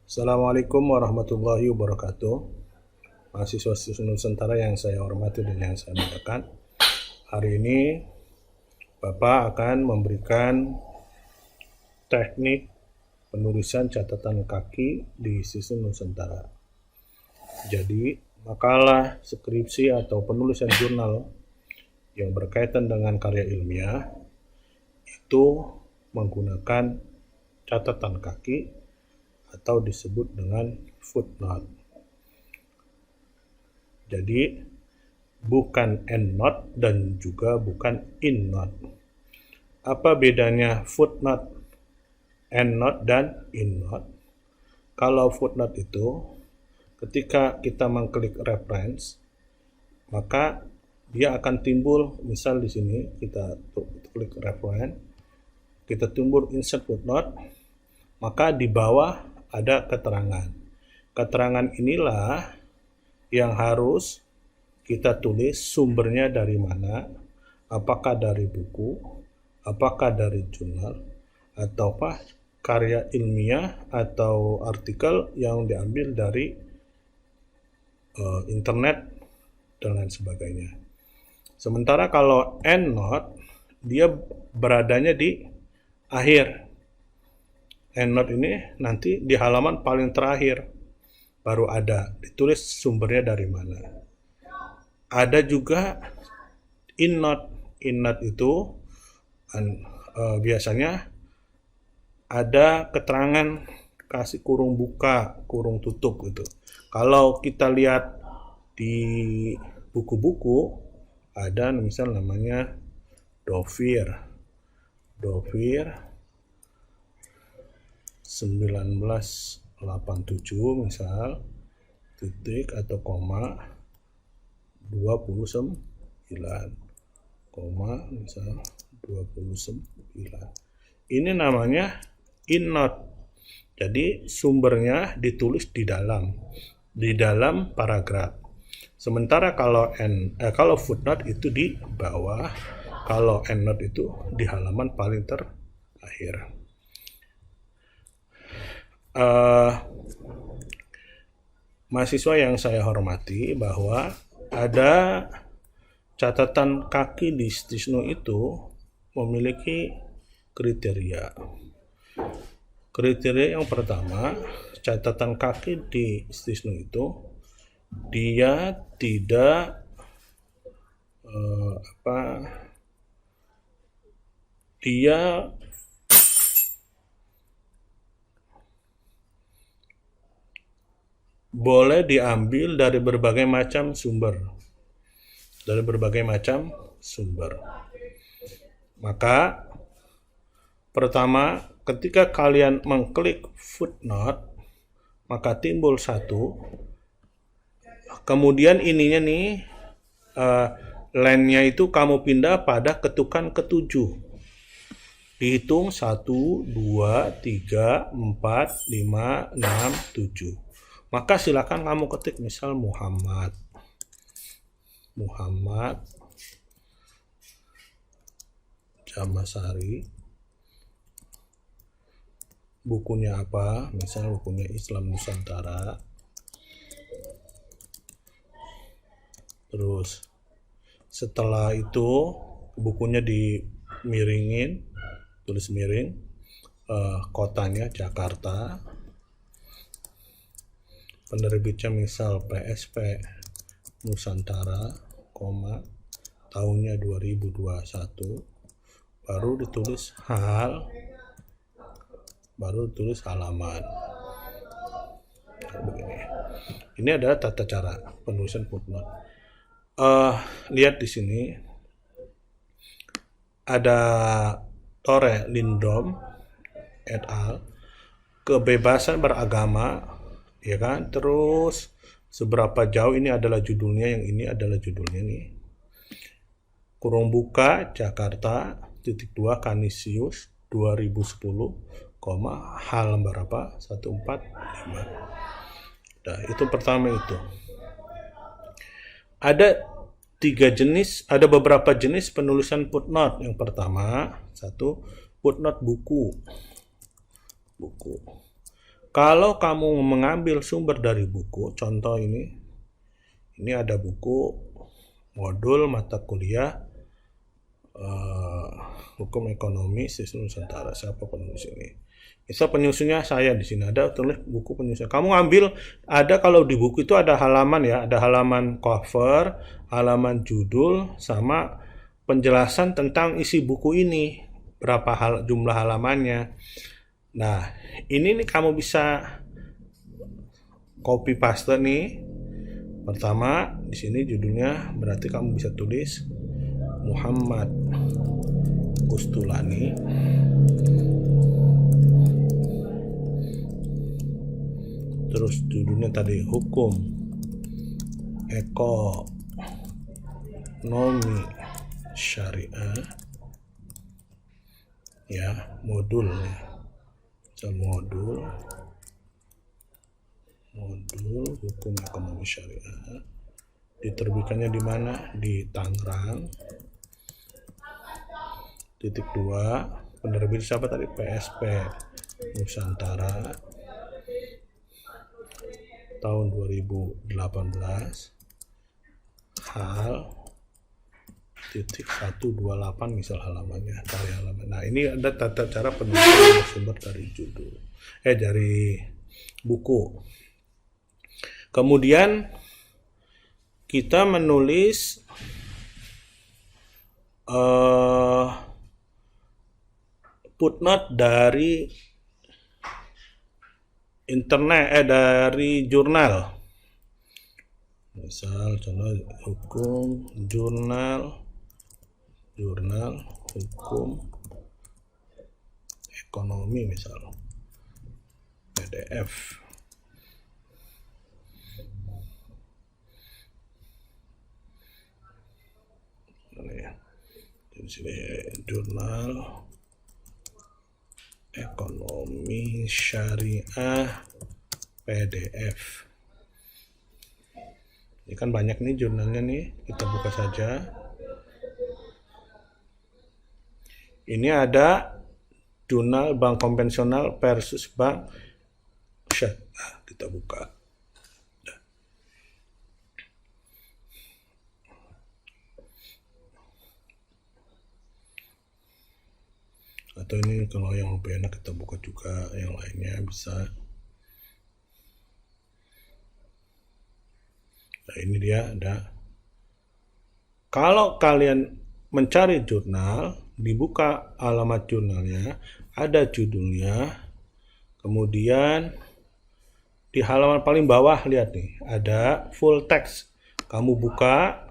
Assalamualaikum warahmatullahi wabarakatuh. Mahasiswa Nusantara yang saya hormati dan yang saya banggakan. Hari ini Bapak akan memberikan teknik penulisan catatan kaki di Sistem Nusantara. Jadi, makalah, skripsi atau penulisan jurnal yang berkaitan dengan karya ilmiah itu menggunakan catatan kaki atau disebut dengan footnote. Jadi bukan endnote dan juga bukan innote. Apa bedanya footnote, endnote, dan innote? Kalau footnote itu ketika kita mengklik reference, maka dia akan timbul, misal di sini kita klik reference, kita timbul insert footnote, maka di bawah ada keterangan. Keterangan inilah yang harus kita tulis sumbernya dari mana, apakah dari buku, apakah dari jurnal, ataukah karya ilmiah atau artikel yang diambil dari internet dan lain sebagainya. Sementara kalau endnote, dia beradanya di akhir. Endnote ini nanti di halaman paling terakhir baru ada ditulis sumbernya dari mana. Ada juga innote. Innote itu biasanya ada keterangan kasih kurung buka, kurung tutup gitu. Kalau kita lihat di buku-buku ada misal namanya Dovir 1987 misal titik atau koma 29 koma misal 29. Ini namanya innote. Jadi sumbernya ditulis di dalam paragraf. Sementara kalau footnote itu di bawah, kalau endnote itu di halaman paling terakhir. Mahasiswa yang saya hormati, bahwa ada catatan kaki di Stisno itu memiliki kriteria. Kriteria yang pertama, catatan kaki di Stisno itu dia tidak dia boleh diambil dari berbagai macam sumber. Maka pertama, ketika kalian mengklik footnote, maka timbul satu. Kemudian ininya nih, line-nya itu kamu pindah pada ketukan ketujuh. Dihitung 1, 2, 3, 4, 5, 6, 7. Maka silakan kamu ketik misal Muhammad Jamasari. Bukunya apa? Misal bukunya Islam Nusantara. Terus setelah itu bukunya dimiringin, tulis miring, kotanya Jakarta, penerbitnya misal PSP Nusantara, tahunnya 2021, baru ditulis halaman. Begini. Ini adalah tata cara penulisan footnote. Lihat di sini ada Tore Lindom et al. Kebebasan beragama, ya kan? Terus seberapa jauh, ini adalah judulnya, yang ini adalah judulnya nih. Kurung buka Jakarta titik 2 Kanisius 2010, halaman berapa? 145. Nah, itu pertama itu. Ada ada beberapa jenis penulisan footnote. Yang pertama, satu, footnote buku. Kalau kamu mengambil sumber dari buku, contoh ini ada buku modul mata kuliah Hukum Ekonomi Sistem Nusantara. Siapa penulis ini? Misal penyusunnya saya, di sini ada tulis buku penyusun. Kamu ambil, ada kalau di buku itu ada halaman ya, ada halaman cover, halaman judul, sama penjelasan tentang isi buku ini, berapa jumlah halamannya. Nah, ini nih kamu bisa copy paste nih. Pertama, di sini judulnya berarti kamu bisa tulis Muhammad Kustulani. Terus judulnya tadi Hukum Ekonomi Syariah. Ya, modul nih. Modul Hukum Ekonomi Syariah. Diterbitkannya di mana? Di Tangerang. Titik 2. Penerbit siapa tadi? PSP Nusantara. Tahun 2018. Hal titik 128 misal halamannya, cari halaman. Nah, ini ada tata cara penulisan sumber dari judul dari buku. Kemudian kita menulis footnote dari internet, dari jurnal. Misal contoh hukum jurnal hukum ekonomi misal PDF. Di sini jurnal ekonomi syariah PDF. Ini kan banyak nih jurnalnya nih, kita buka saja. Ini ada jurnal bank konvensional versus bank syariah. Kita buka. Atau ini kalau yang lebih enak kita buka juga yang lainnya bisa. Nah, ini dia ada. Kalau kalian mencari jurnal, dibuka alamat jurnalnya, ada judulnya, kemudian di halaman paling bawah lihat nih, ada full text. Kamu buka,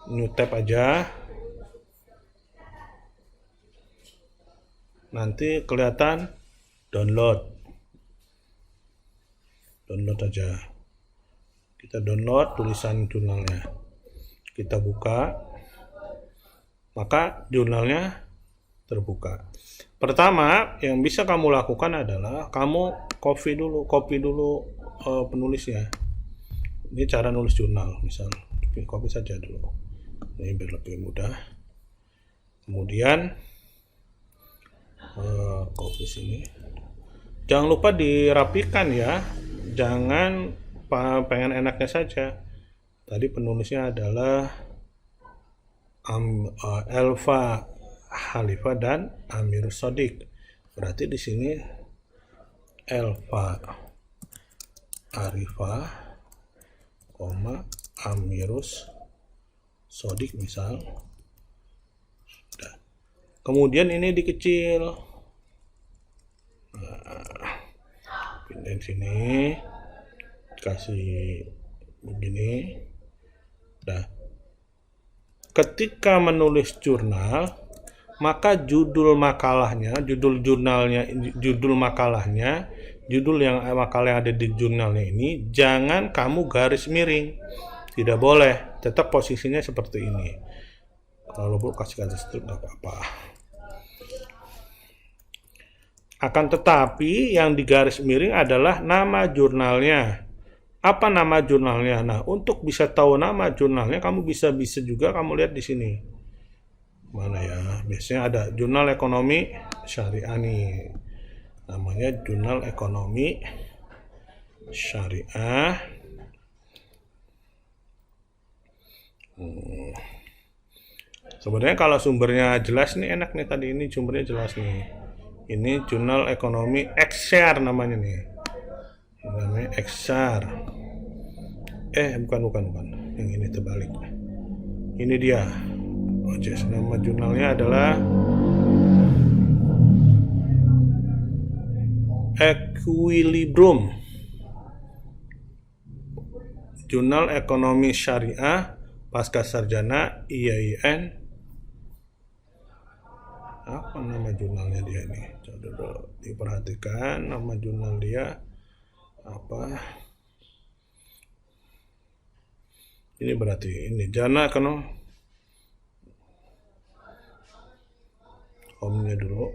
new tab aja, nanti kelihatan download aja. Kita download tulisan jurnalnya, kita buka, maka jurnalnya terbuka. Pertama yang bisa kamu lakukan adalah kamu copy dulu penulisnya. Ini cara nulis jurnal, misal copy saja dulu, ini biar lebih mudah. Kemudian copy sini, jangan lupa dirapikan ya, jangan pengen enaknya saja. Tadi penulisnya adalah Elva Halifa dan Amirus Sodik. Berarti di sini Elva Arifah, Amirus Sodik misal. Kemudian ini dikecil. Pindahin sini. Kasih begini. Nah, ketika menulis jurnal, maka judul makalahnya, judul yang makalah yang ada di jurnalnya ini jangan kamu garis miring. Tidak boleh, tetap posisinya seperti ini. Kalau perlu kasih garis strip nggak apa-apa. Akan tetapi yang digaris miring adalah nama jurnalnya. Apa nama jurnalnya? Nah, untuk bisa tahu nama jurnalnya, kamu bisa juga kamu lihat di sini. Mana ya? Biasanya ada Jurnal Ekonomi Syariah nih. namanya Jurnal Ekonomi Syariah. Sebenarnya kalau sumbernya jelas nih enak nih, tadi ini sumbernya jelas nih. Ini Jurnal Ekonomi Exar namanya nih. Namanya Exar. Bukan. Yang ini terbalik. Ini dia. Nama jurnalnya adalah Equilibrium. Jurnal Ekonomi Syariah Pasca Sarjana IAIN. Apa nama jurnalnya dia ini? Coba diperhatikan nama jurnal dia apa? Ini berarti ini Jana Ekonomi. Home-nya dulu.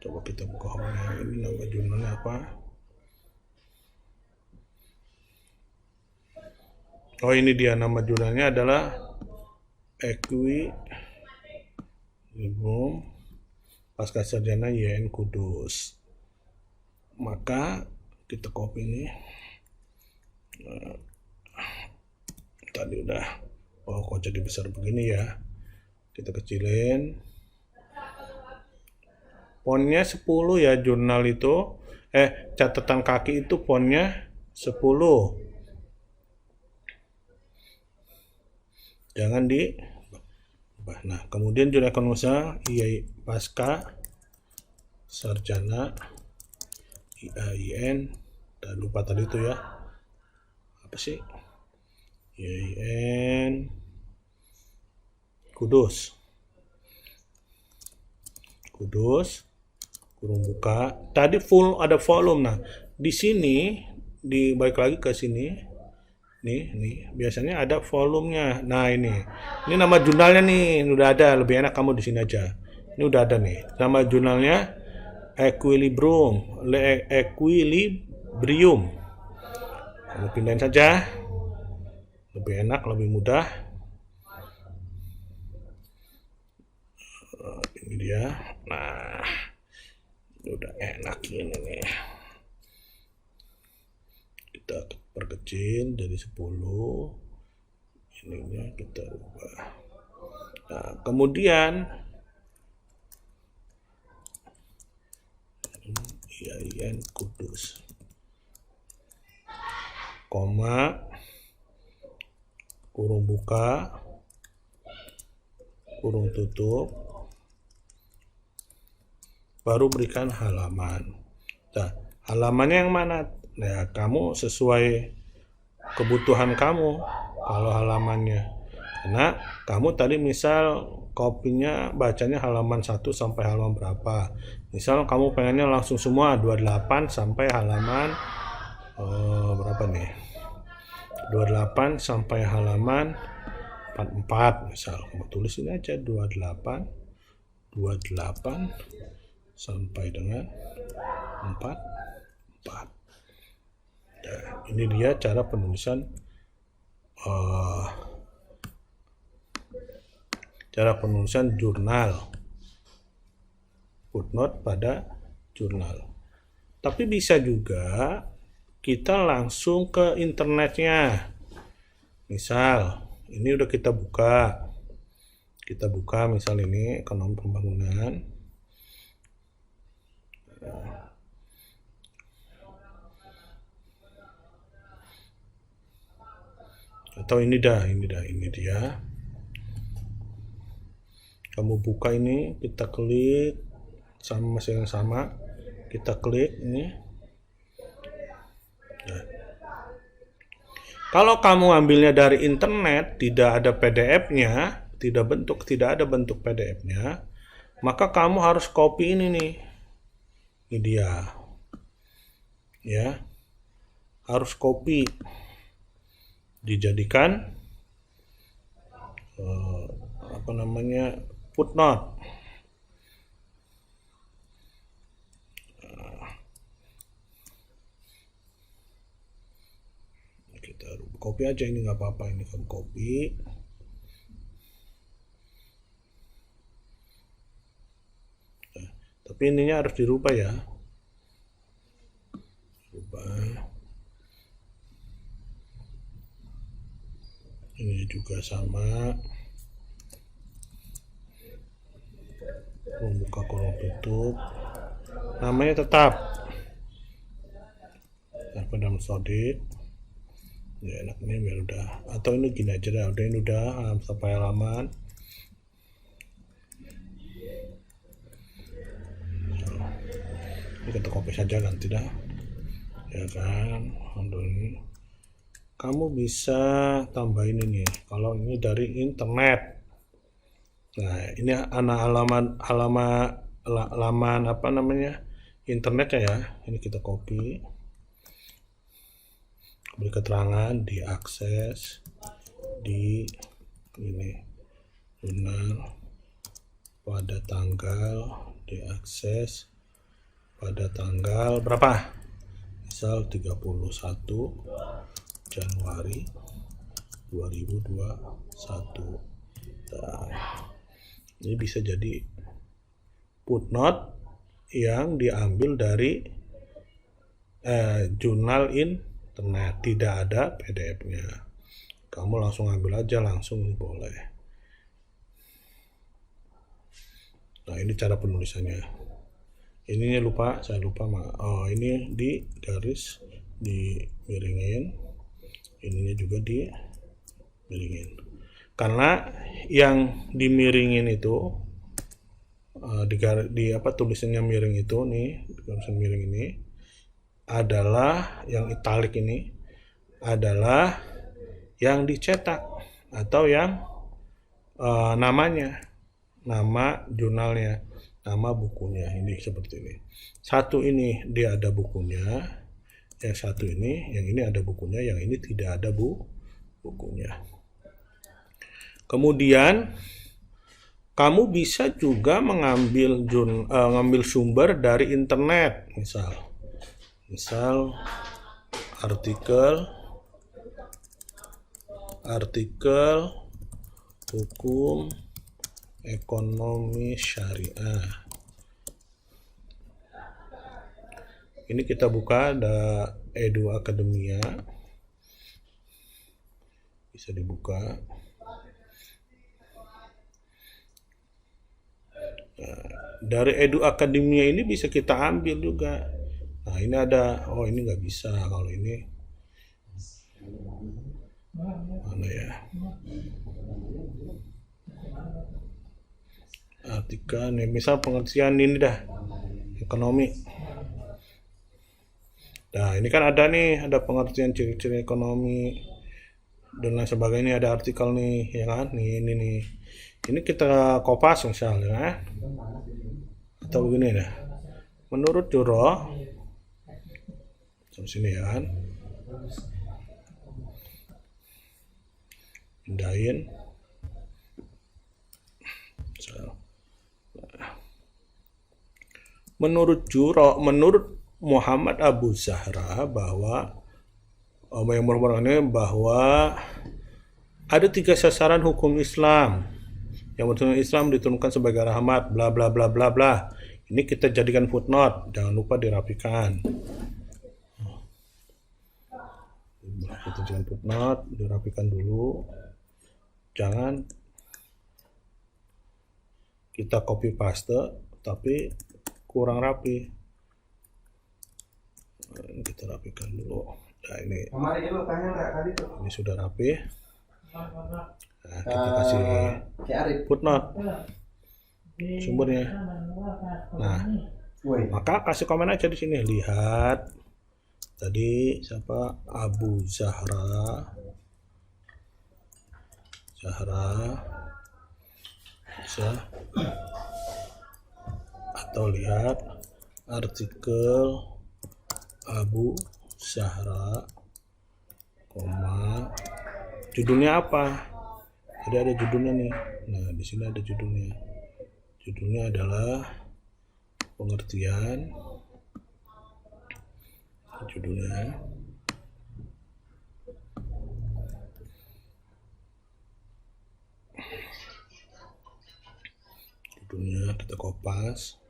Coba kita buka home-nya. Ini nama jurnalnya apa? Oh, ini dia nama jurnalnya adalah Equilibrium Pasca Sarjana IAIN Kudus. Maka kita copy ini. Tadi udah. Oh, kok jadi besar begini ya? Kita kecilin. Fontnya 10 ya jurnal itu. Catatan kaki itu fontnya 10. Jangan di. Nah, kemudian jurnal ekonomi IAIN Pasca Sarjana IAIN. Dan lupa tadi itu ya. Apa sih? IAIN Kudus. Kurung buka. Tadi full ada volume. Nah, di sini balik lagi ke sini. Nih, biasanya ada volumenya. Nah, ini nama jurnalnya nih, udah ada. Lebih enak kamu di sini aja. Ini udah ada nih. Nama jurnalnya Equilibrium. Kamu pindahin saja. Lebih enak, lebih mudah. Ini dia. Nah, udah enak ini nih. Kita perkecil jadi 10. Ininya kita ubah. Nah, kemudian IAIN Kudus. Koma, kurung buka, kurung tutup, baru berikan halaman. Nah, halamannya yang mana? Nah, kamu sesuai kebutuhan kamu kalau halamannya. Karena kamu tadi misal kopinya bacanya halaman 1 sampai halaman berapa. Misal kamu pengennya langsung semua 28 sampai halaman berapa nih? 28 sampai halaman 44 misal. Kamu tulis ini aja 28 sampai dengan 44. Nah, ini dia cara penulisan jurnal, footnote pada jurnal. Tapi bisa juga kita langsung ke internetnya. Misal ini udah kita buka misal ini ekonomi pembangunan. Atau ini dia. Kamu buka ini, kita klik sama mesin yang sama, kita klik ini. Nah, kalau kamu ambilnya dari internet, tidak ada PDF-nya, tidak ada bentuk PDF-nya, maka kamu harus copy ini nih. Ini dia. Ya. Harus copy. Dijadikan footnote. Kita copy aja, ini nggak apa-apa, ini kamu copy. Tapi ininya harus dirubah ya. Ini juga sama. Membuka kolom tutup. Namanya tetap pada Sodik. Ya enaknya biar udah. Atau ini gini aja dah. Udah ini udah sampai halaman. Ini kita copy saja nanti dah. Ya kan. Ini. Kamu bisa tambahin ini. Kalau ini dari internet. Nah, ini halaman apa namanya? Internetnya ya. Ini kita copy. Beri keterangan diakses di ini jurnal pada tanggal diakses pada tanggal berapa? Misal 31 Januari 2021. Nah, ini bisa jadi footnote yang diambil dari jurnal internet, tidak ada PDF-nya. Kamu langsung ambil aja, langsung boleh. Nah, ini cara penulisannya. Ininya lupa, saya lupa. Oh, ini di garis, dimiringin. Ininya juga dimiringin. Karena yang dimiringin itu tulisannya miring itu nih, tulisan miring ini adalah yang italik ini adalah yang dicetak atau yang namanya, nama jurnalnya, nama bukunya. Ini seperti ini. Satu ini dia ada bukunya, yang satu ini, yang ini ada bukunya, yang ini tidak ada bukunya. Kemudian kamu bisa juga mengambil sumber dari internet, misal artikel hukum ekonomi syariah. Ini kita buka, ada Edu Akademia, bisa dibuka. Nah, dari Edu Akademia ini bisa kita ambil juga. Nah, ini ada, oh ini nggak bisa kalau ini. Mana ya? Artikel nih, misal pengertian ini dah, ekonomi. Nah, ini kan ada nih, ada pengertian ciri-ciri ekonomi dan lain sebagainya, ada artikel nih, ya kan? Nih, ini nih. Ini kita kopas misalnya, kan? Atau begini dah. Menurut Juro, sini ya kan? Pindahin. Menurut Juro, menurut Muhammad Abu Zahra bahwa ada 3 sasaran hukum Islam. Yang betul Islam diturunkan sebagai rahmat, bla bla bla bla bla. Ini kita jadikan footnote, jangan lupa dirapikan. Kita jadikan footnote, dirapikan dulu. Jangan kita copy paste, tapi kurang rapi. Kita rapikan dulu. Nah, ini sudah rapi. Nah, kita kasih footnote sumbernya. Nah, maka kasih komen aja di sini. Lihat tadi siapa, Abu Zahra bisa, atau lihat artikel Abu Zahra, judulnya apa? Jadi ada judulnya nih. Nah, di sini ada judulnya. Judulnya adalah pengertian. Judulnya kita kopas,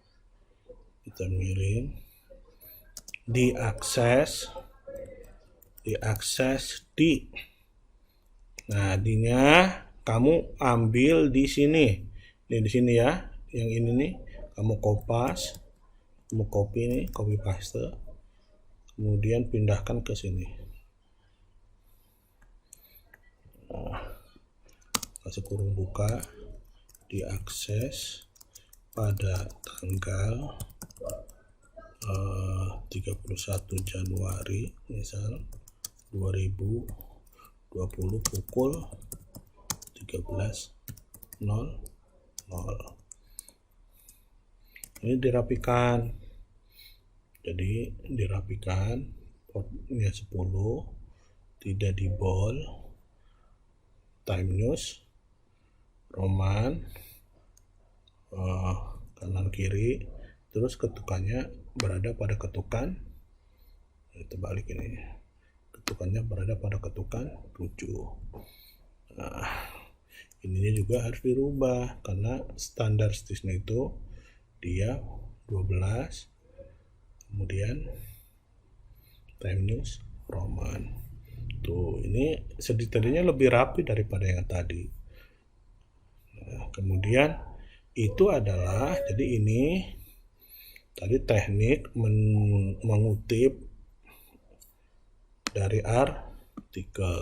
kita miring, diakses di Nah, D-nya kamu ambil di sini. Ini di sini ya. Yang ini nih kamu kamu copy nih, copy paste. Kemudian pindahkan ke sini. Nah, kasih kurung buka, diakses pada tanggal 31 Januari misal 2020 pukul 13.00. Ini dirapikan, jadi dirapikan portnya 10, tidak di bold, time news, Roman, kanan kiri, terus ketukannya berada pada ketukan, itu balik ini, ketukannya berada pada ketukan 7. Nah, ininya juga harus dirubah karena standar Stisna itu dia 12, kemudian time news Roman. Tuh, ini sedetailnya lebih rapi daripada yang tadi. Nah, kemudian itu adalah, jadi ini tadi teknik mengutip dari artikel.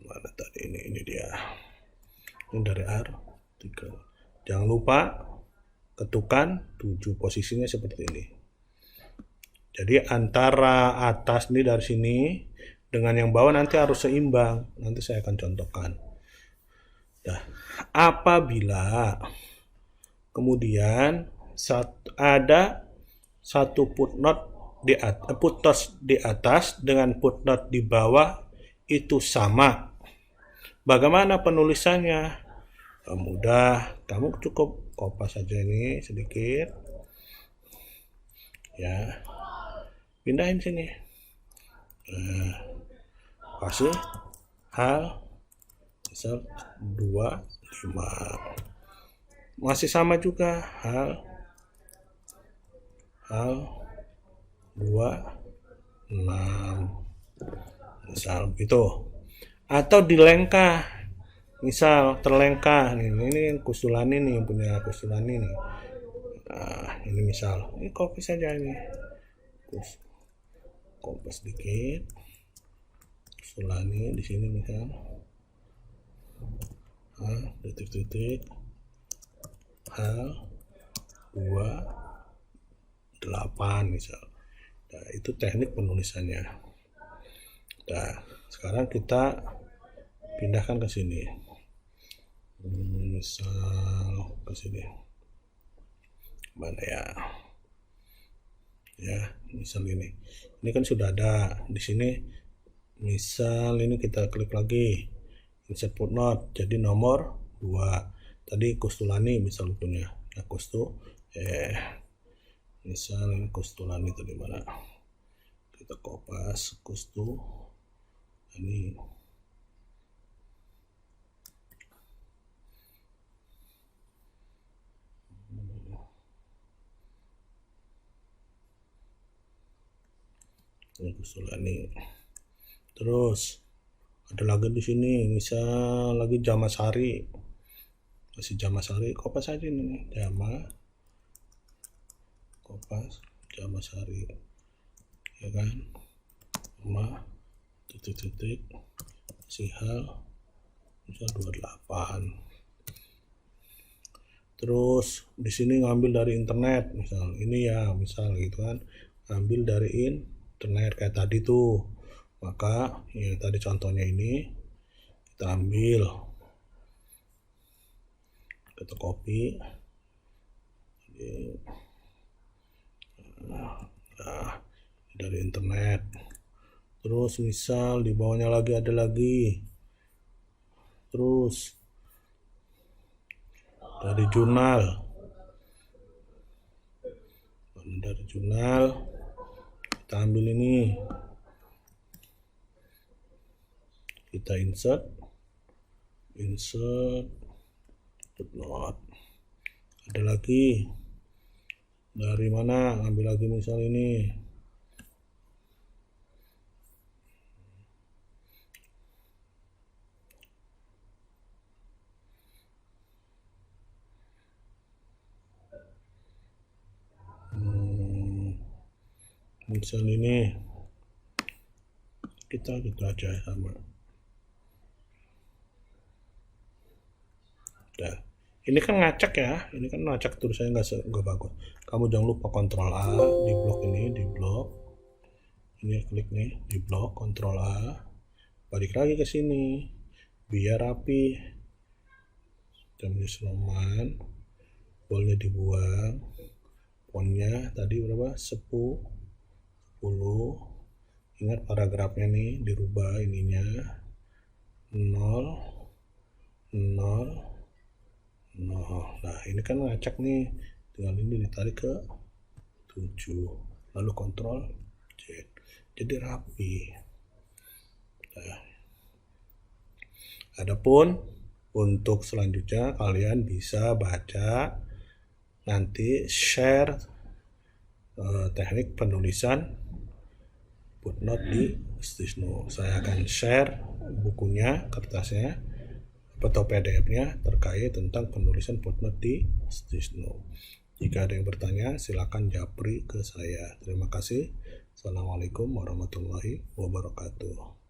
Mana tadi, ini dia. Ini dari artikel. Jangan lupa ketukan 7, posisinya seperti ini. Jadi antara atas nih dari sini dengan yang bawah nanti harus seimbang. Nanti saya akan contohkan. Nah, apabila kemudian ada satu footnote di atas dengan footnote di bawah itu sama, bagaimana penulisannya? Mudah, kamu cukup kopas saja ini sedikit ya, pindahin sini, kasih hal misal 25, masih sama juga hal 26 misal gitu, atau dilengkah, misal terlengkah nih, ini Kustulani nih, punya Kustulani nih. Nah, ini misal, ini copy saja ini, terus copy sedikit, Kustulani di sini misal, titik-titik, hal 28 misal. Nah, itu teknik penulisannya. Nah, sekarang kita pindahkan ke sini, misal ke sini, mana ya misal ini kan sudah ada di sini, misal ini kita klik lagi insert footnote, jadi nomor 2 tadi Kustulani misal punya, nah misal ini Kustulani tadi mana, kita kopas ini Kustulani. Terus ada lagi di sini, misal lagi Jamasari, masih Jamasari, kopas aja ini kopas Jamasari, ya kan, titik-titik si hal misal 28. Terus di sini ngambil dari internet, misal ini ya, misal gitu kan, ngambil dari internet kayak tadi tuh, maka ya tadi contohnya ini kita ambil, kita copy, nah, dari internet. Terus misal di bawahnya lagi ada lagi, terus dari jurnal, kita ambil ini, kita insert footnote, ada lagi Dari mana? Ambil lagi misal ini. Misal ini. Kita gitu aja sama. Udah. Ini kan ngacak ya, ini kan ngacak tulisannya nggak bagus. Kamu jangan lupa kontrol A di blok ini, di blok ini, klik nih di blok, kontrol A, balik lagi ke sini biar rapi. Jamnya Sloman, bolnya dibuang, fontnya tadi berapa? 10. Ingat paragrafnya nih dirubah ininya 0 0. Nah ini kan ngacak nih, tinggal ini ditarik ke 7, lalu kontrol Z, jadi rapi. Nah, adapun untuk selanjutnya kalian bisa baca nanti share teknik penulisan footnote di Stisno. Saya akan share bukunya, kertasnya atau PDF-nya terkait tentang penulisan footnote di Stisno. Jika ada yang bertanya, silakan japri ke saya. Terima kasih. Assalamualaikum warahmatullahi wabarakatuh.